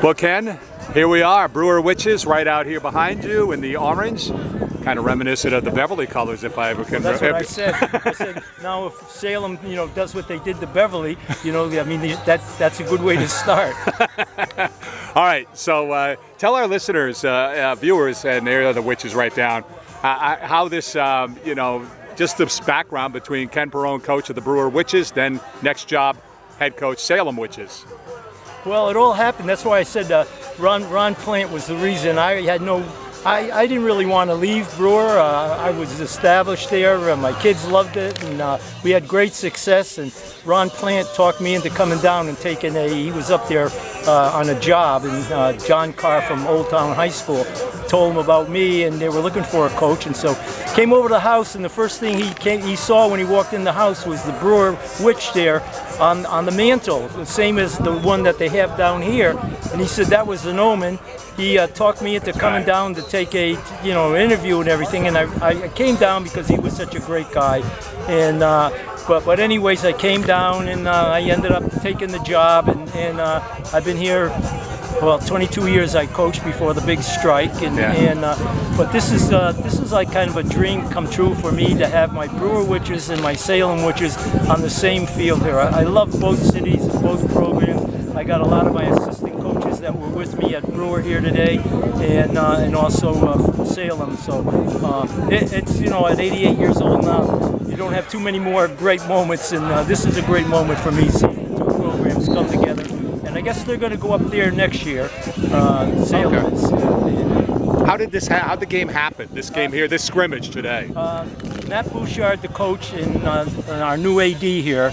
Well, Ken, here we are, Brewer Witches, right out here behind you in the orange. Kind of reminiscent of the Beverly colors, if I ever can. Well, that's what I said. I said, now if Salem, does what they did to Beverly, I mean, that's a good way to start. All right, so tell our listeners, viewers, and they're the Witches right down, how this, just this background between Ken Perrone, coach of the Brewer Witches, then next job, head coach, Salem Witches. Well, it all happened. That's why I said Ron Plant was the reason. I didn't really want to leave Brewer. I was established there. My kids loved it, and we had great success. And Ron Plant talked me into coming down and taking he was up there on a job, and John Carr from Old Town High School told him about me, and they were looking for a coach. And so came over to the house, and the first thing he saw when he walked in the house was the Brewer Witch there on the mantle, the same as the one that they have down here. And he said that was an omen. He talked me into coming down to take a interview and everything, and I came down because he was such a great guy. And but anyways, I came down, and I ended up taking the job, and I've been here. Well, 22 years I coached before the big strike, but this is like kind of a dream come true for me to have my Brewer Witches and my Salem Witches on the same field here. I love both cities and both programs. I got a lot of my assistant coaches that were with me at Brewer here today, and also from Salem. So it's at 88 years old now, you don't have too many more great moments, and this is a great moment for me seeing the two programs come together. And I guess they're going to go up there next year. Salem is. How'd the game happen? This game here, this scrimmage today. Matt Bouchard, the coach, and our new AD here,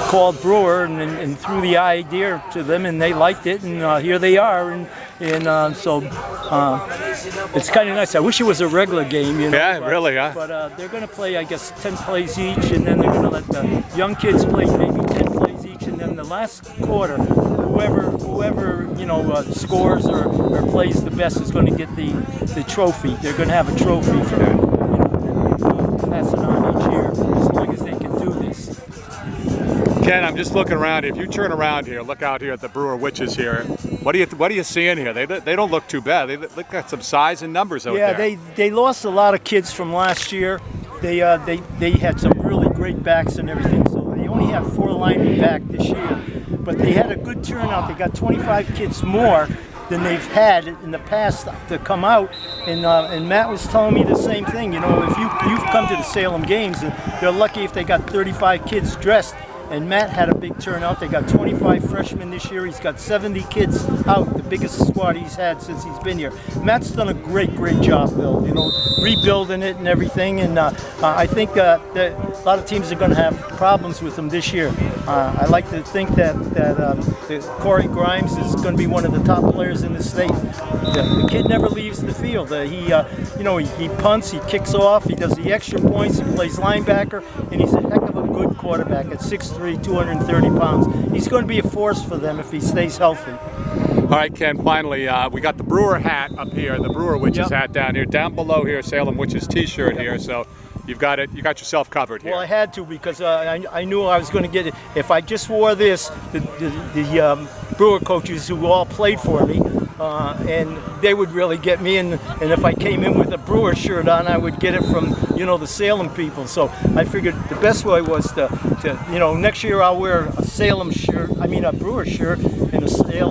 called Brewer and threw the idea to them, and they liked it, and here they are, and so it's kind of nice. I wish it was a regular game, Yeah, really, huh? But they're going to play, I guess, 10 plays each, and then they're going to let the young kids play maybe 10 plays each, and then the last quarter, whoever scores or plays the best is going to get the trophy. They're going to have a trophy for pass it on each year, as long as they can do this. Ken, I'm just looking around. If you turn around here, look out here at the Brewer Witches here. What are you seeing here? They don't look too bad. They look at some size and numbers out there. Yeah, they lost a lot of kids from last year. They had some really great backs and everything. So they only have 4 linemen back this year, but they had a good turnout. They got 25 kids more than they've had in the past to come out, and Matt was telling me the same thing. If you've come to the Salem games, and they're lucky if they got 35 kids dressed. And Matt had a big turnout. They got 25 freshmen this year. He's got 70 kids out, the biggest squad he's had since he's been here. Matt's done a great job, Bill, rebuilding it and everything. And I think that a lot of teams are going to have problems with him this year. I like to think that Corey Grimes is going to be one of the top players in the state. The kid never leaves the field. He punts, he kicks off, he does the extra points, he plays linebacker, and he's a heck of a good quarterback at 6'3", 230 pounds. He's going to be a force for them if he stays healthy. All right, Ken, finally, we got the Brewer hat up here, the Brewer Witches hat down here. Down below here, Salem Witches t-shirt here, so you got yourself covered here. Well, I had to, because I knew I was going to get it. If I just wore this, the Brewer coaches who all played for me, and they would really get me, and if I came in with a Brewer shirt on, I would get it from the Salem people. So I figured the best way was to next year I'll wear a Salem shirt, a Brewer shirt, and a Salem